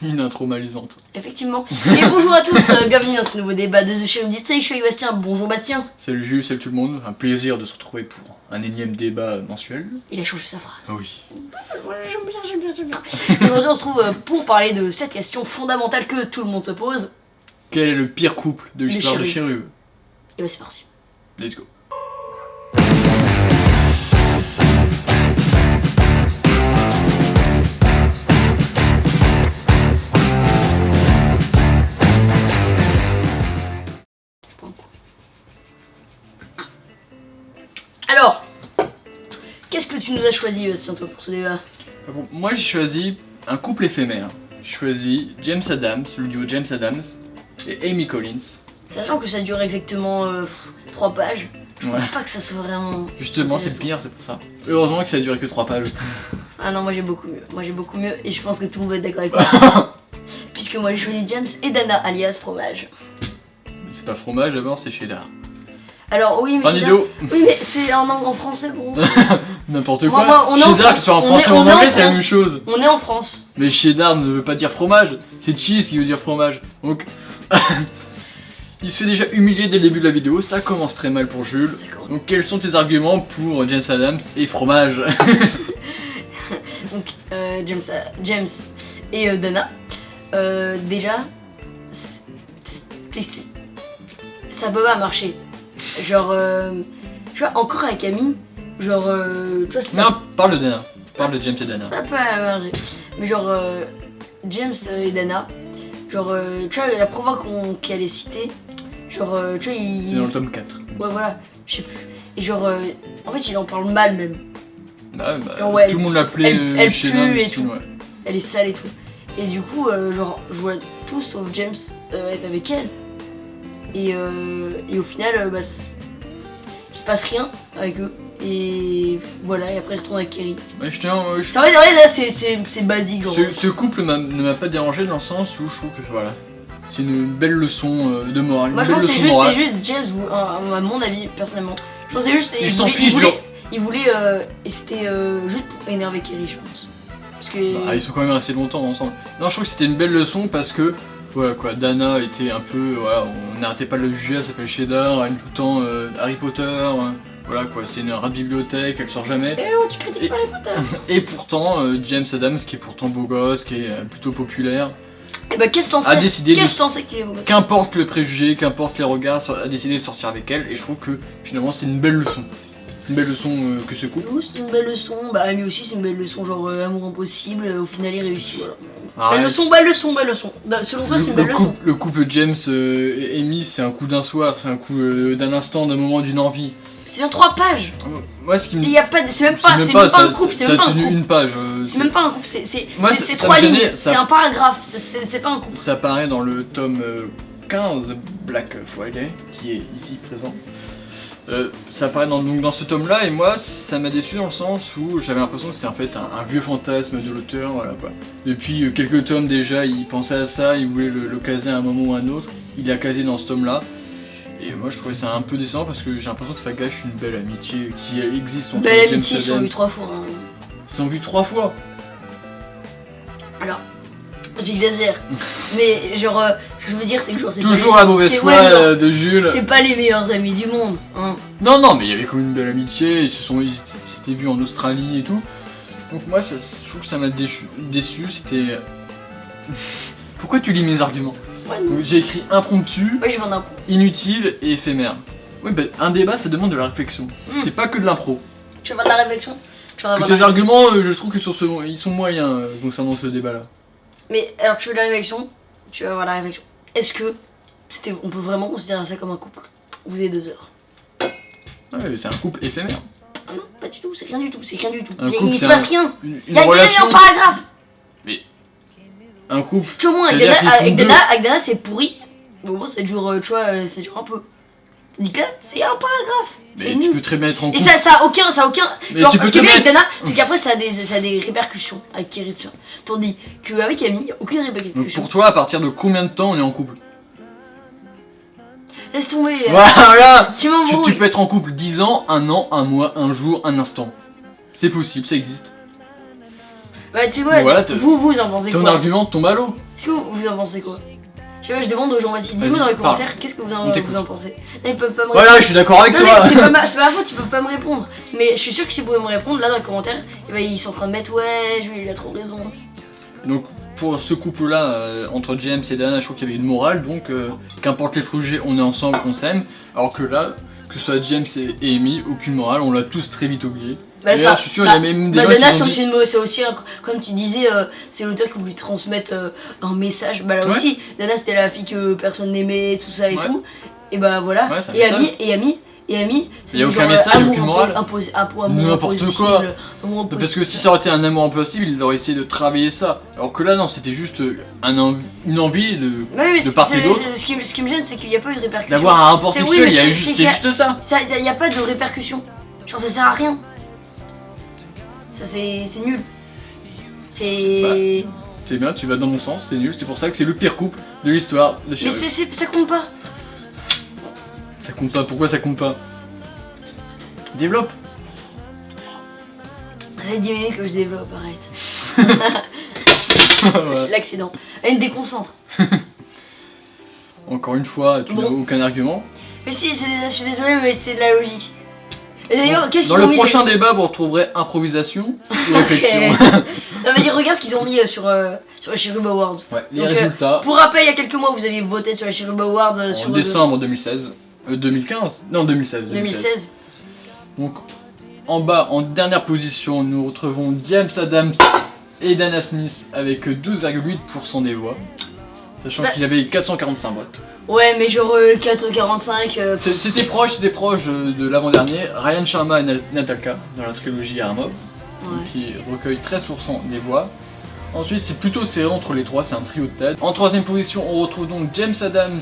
Une intro malaisante. Effectivement. Et bonjour à tous, bienvenue dans ce nouveau débat de The Sheriff District. Je suis avec Bastien. Bonjour Bastien. Salut Jules, salut tout le monde. Un plaisir de se retrouver pour un énième débat mensuel. Il a changé sa phrase. Ah oui. J'aime bien. Aujourd'hui, on se trouve pour parler de cette question fondamentale que tout le monde se pose. Quel est le pire couple de l'histoire de Sheriff. Sheriff? Et bah c'est parti. Let's go. Alors, qu'est-ce que tu nous as choisi, Bastien, toi, pour ce débat? Bon, moi j'ai choisi un couple éphémère. J'ai choisi James Adams, le duo James Adams et Amy Collins. Sachant que ça dure exactement 3 pages, je pense Ouais. pas que ça soit vraiment... Justement, c'est intéressant. pire, c'est pour ça. Heureusement que ça a duré que 3 pages. Ah non, moi j'ai beaucoup mieux. Moi j'ai beaucoup mieux et je pense que tout le monde va être d'accord avec moi. Puisque moi j'ai choisi James et Dana, alias Fromage. C'est pas fromage d'abord, c'est cheddar. Alors oui, mais Un cheddar- idiot. Oui, mais c'est en français, bon. N'importe Moi, quoi. on est en Cheddar, que France. ce soit en On français est- ou en on est en anglais, c'est la France. même chose. On est en France. Mais cheddar ne veut pas dire fromage, c'est cheese qui veut dire fromage. Donc, il se fait déjà humilier dès le début de la vidéo, ça commence très mal pour Jules. D'accord. Donc, quels sont tes arguments pour James Adams et fromage? Donc James et Dana. Déjà, ça peut pas marcher. Genre, tu vois, encore avec Camille, genre, tu vois, ça, Non, parle de Dana. Parle de James et Dana. ça peut marcher. Mais genre, James et Dana, genre, tu vois, la provoque qu'elle est citée, genre, tu vois, C'est dans le tome 4. Ouais, voilà, je sais plus. Et genre, en fait, il en parle mal même. Bah, Ouais, tout le monde l'appelait elle chez pue Adams, et tout. ouais. Elle est sale et tout. Et du coup, genre, je vois tout sauf James être avec elle. Et au final, bah, il se passe rien avec eux. Et voilà, et après il retourne avec Kerry. Ouais, je tiens, C'est vrai, là, c'est basique. Genre. ce couple ne m'a pas dérangé dans le sens où je trouve que voilà, c'est une belle leçon de morale. Moi, une je pense belle que leçon morale. c'est juste James, à mon avis, personnellement. Je pense que c'est juste. Il s'en fiche, il voulait et c'était juste pour énerver Kerry, je pense. Parce que. Bah, ils sont quand même restés longtemps ensemble. Non, je trouve que c'était une belle leçon parce que, voilà quoi, Dana était un peu, voilà, on n'arrêtait pas de le juger, elle s'appelle Cheddar, elle est tout le temps Harry Potter, voilà quoi, c'est une rate bibliothèque, elle sort jamais. Eh oh, tu critiques pas les Potter. Et pourtant, James Adams, qui est pourtant beau gosse, qui est plutôt populaire, Et bah, qu'est-ce que t'en a sais? décidé, Qu'est-ce que t'en sais qu'il est beau? qu'importe le préjugé, qu'importe les regards, a décidé de sortir avec elle, et je trouve que finalement c'est une belle leçon. C'est une belle leçon que ce couple. Nous, c'est une belle leçon. Bah, lui aussi, c'est une belle leçon. Genre, amour impossible. Au final, il réussit. Voilà. Arrête. Belle leçon, belle leçon, belle leçon. Selon toi, c'est une belle leçon. Le couple James et Amy, c'est un coup d'un soir, c'est un coup d'un instant, d'un moment, d'une envie. C'est en 3 pages. Moi, ce qui me Il y a pas, c'est même pas un couple. C'est ça même pas a un tenu couple. une page. C'est même pas un couple. Moi, C'est ça 3 me lignes. gênait, ça- C'est un paragraphe. C'est pas un couple. Ça apparaît dans le tome 15, Black Friday, qui est ici présent. Ça apparaît donc dans ce tome-là, et moi, ça m'a déçu dans le sens où j'avais l'impression que c'était en fait un vieux fantasme de l'auteur, voilà quoi. Depuis quelques tomes déjà, il pensait à ça, il voulait le caser à un moment ou à un autre. Il l'a casé dans ce tome-là. Et moi, je trouvais ça un peu décevant parce que j'ai l'impression que ça gâche une belle amitié qui existe entre Belle James amitié, ils sont Adams. vus 3 fois. Hein. Ils sont vus 3 fois. Alors, j'exagère. Mais genre, ce que je veux dire, c'est que genre, c'est Toujours pas la mauvaise c'est- foi ouais, non. de Jules. C'est pas les meilleurs amis du monde. Hein. Non, mais il y avait quand même une belle amitié, ils s'étaient vus en Australie et tout. Donc moi, je trouve que ça m'a déçu, c'était... Pourquoi tu lis mes arguments? Ouais, non. Donc, j'ai écrit impromptu, Ouais, je vais en impro. inutile et éphémère. Oui, bah un débat, ça demande de la réflexion. C'est pas que de l'impro. Tu vas avoir de la réflexion. Tu vas Que avoir de tes la arguments, je trouve que ils sont moyens concernant ce débat-là. Mais alors, tu veux de la réflexion, tu vas avoir la réflexion. Est-ce que on peut vraiment considérer ça comme un couple? Vous avez 2 heures. Ouais, c'est un couple éphémère. Ah non, pas du tout, c'est rien du tout, c'est rien du tout. Un couple, Il se c'est passe rien. Une Il y a relation... un paragraphe. Un couple... Tu vois, moi, avec C'est-à-dire Dana, qu'ils sont avec Dana, c'est pourri. Mais bon, ça dure, tu vois, ça dure un peu. Tandis que là, c'est un paragraphe. Mais C'est tu nul. peux très bien être en Et couple. ça a aucun. Mais Genre, tu peux ce qui est très bien avec bien Dana, c'est qu'après ça a des répercussions avec Kerry tout ça. Tandis qu'avec Camille, aucune Donc répercussion. pour toi, à partir de combien de temps on est en couple? Laisse tomber. Voilà. Tu m'embrouilles. Tu peux être en couple 10 ans, 1 an, 1 mois, 1 jour, 1 instant. C'est possible, ça existe. Bah tu vois, Voilà, vous en pensez ton quoi? argument tombe à l'eau. Est-ce que vous en pensez quoi? Je sais pas, je demande aux gens, vas-y, Vas-y, dis-moi dans les parle. commentaires, qu'est-ce que vous On t'écoute. en pensez? Non, ils peuvent pas me Voilà, répondre. je suis d'accord avec Non, toi. mais c'est pas ma faute, ils peuvent pas me répondre. Mais je suis sûr que s'ils pouvaient me répondre, là dans les commentaires, eh ben, ils sont en train de mettre ouais, il a trop raison. Donc pour ce couple-là, entre James et Dana, je trouve qu'il y avait une morale, donc qu'importe les projets, on est ensemble, on s'aime. Alors que là, que ce soit James et Amy, aucune morale, on l'a tous très vite oublié. Bah, D'ailleurs, je suis sûr, il y a même des gens Dana, qui ont dit... c'est aussi, comme tu disais, c'est l'auteur qui voulait transmettre un message. Bah là Ouais. aussi, Dana c'était la fille que personne n'aimait, tout ça et Ouais. tout. Et bah voilà. Ouais, c'est un et message. Ami, c'est Il y a genre, aucun message, amour aucune morale. amour N'importe impossible, quoi. amour impossible. Parce que si ça aurait été un amour impossible, il aurait essayé de travailler ça. Alors que là, non, c'était juste une envie de Ouais, mais de part et d'autre. ce qui me gêne, c'est qu'il n'y a pas eu de répercussion. d'avoir un rapport C'est- sexuel, oui, mais il y a c'est- juste, c'est c'est qu'il y a- juste ça. Il n'y a pas de répercussion. Genre ça sert à rien. Ça c'est nul. C'est. C'est bien, tu vas dans mon sens, c'est nul. C'est pour ça que c'est le pire couple de l'histoire de Mais Sherlock. ça compte pas. Ça compte pas, pourquoi ça compte pas? Développe. Ça fait 10 minutes que je développe, arrête. Ouais. L'accident. Elle me déconcentre. Encore une fois, tu n'as Bon. aucun argument. Mais si, je suis désolée, mais c'est de la logique. Et d'ailleurs, qu'est-ce Dans qu'ils ont le mis prochain débat, vous retrouverez improvisation et réflexion. Ok. Non, vas-y, regarde ce qu'ils ont mis sur la Cherub Awards. Ouais, les Donc, résultats. Pour rappel, il y a quelques mois, vous aviez voté sur la Cherub Awards En sur décembre 2016. 2015 Non, 2016. 2016. Donc, en bas, en dernière position, nous retrouvons James Adams et Dana Smith avec 12,8% des voix. Sachant Bah- qu'il avait 445 votes. Ouais, mais genre 445. C'était proche de l'avant-dernier. Ryan Sharma et Natalka dans la trilogie Aramov, Ouais. qui recueille 13% des voix. Ensuite, c'est plutôt serré entre les trois, c'est un trio de tête. En troisième position, on retrouve donc James Adams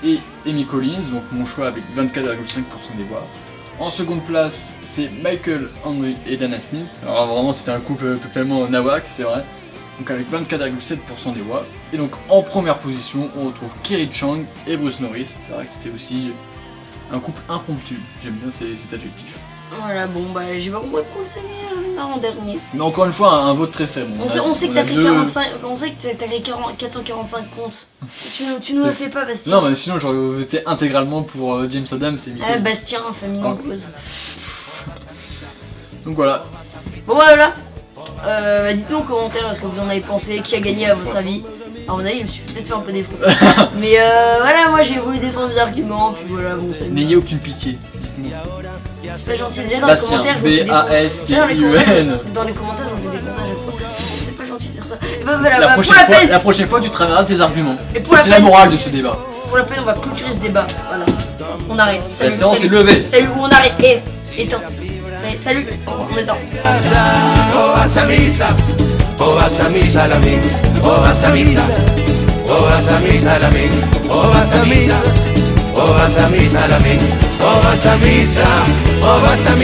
et Amy Collins, donc mon choix avec 24,5% des voix. En seconde place, c'est Michael Henry et Dana Smith. Alors vraiment, c'était un couple totalement nawak, c'est vrai. Donc avec 24,7% des voix. Et donc en première position, on retrouve Kerry Chang et Bruce Norris. C'est vrai que c'était aussi un couple impromptu. J'aime bien cet adjectif. Voilà, bon, bah j'ai pas compris pourquoi vous avez mis en dernier. Mais encore une fois, un vote très faible. On sait que a t'as fait deux- 45, on sait que t'as fait 445 comptes. Tu nous le fais pas, Bastien. Non, mais sinon j'aurais voté intégralement pour James Adams et Michael. Ah, Bastien, famille Ah. nombreuse. Donc voilà. Bon, voilà. Dites-nous en commentaire ce que vous en avez pensé, qui a gagné à votre avis. À mon avis, je me suis peut-être fait un peu défoncer. Mais voilà, moi j'ai voulu défendre mes arguments, puis voilà, bon, ça N'ayez aucune pitié. c'est pas gentil. Déjà dans les Bastien, commentaires, je me fais défoncer. B-A-S-T-I-U-N. Dans les commentaires, je me fais défoncer à chaque fois. C'est pas gentil de dire ça. Et bah, voilà, La bah, prochaine fois, tu travailleras tes arguments. Et pour la C'est la peine- morale de ce débat. pour la peine, on va clôturer ce débat. Voilà. On arrête. La séance est levée. Salut, on arrête. Éteins. Salut, on éteint. Oh vas a misa, oh vas a misa la min, oh vas a misa, oh vas a misa la min, oh vas a misa, oh vas a misa la min, oh vas a misa, oh vas a misa.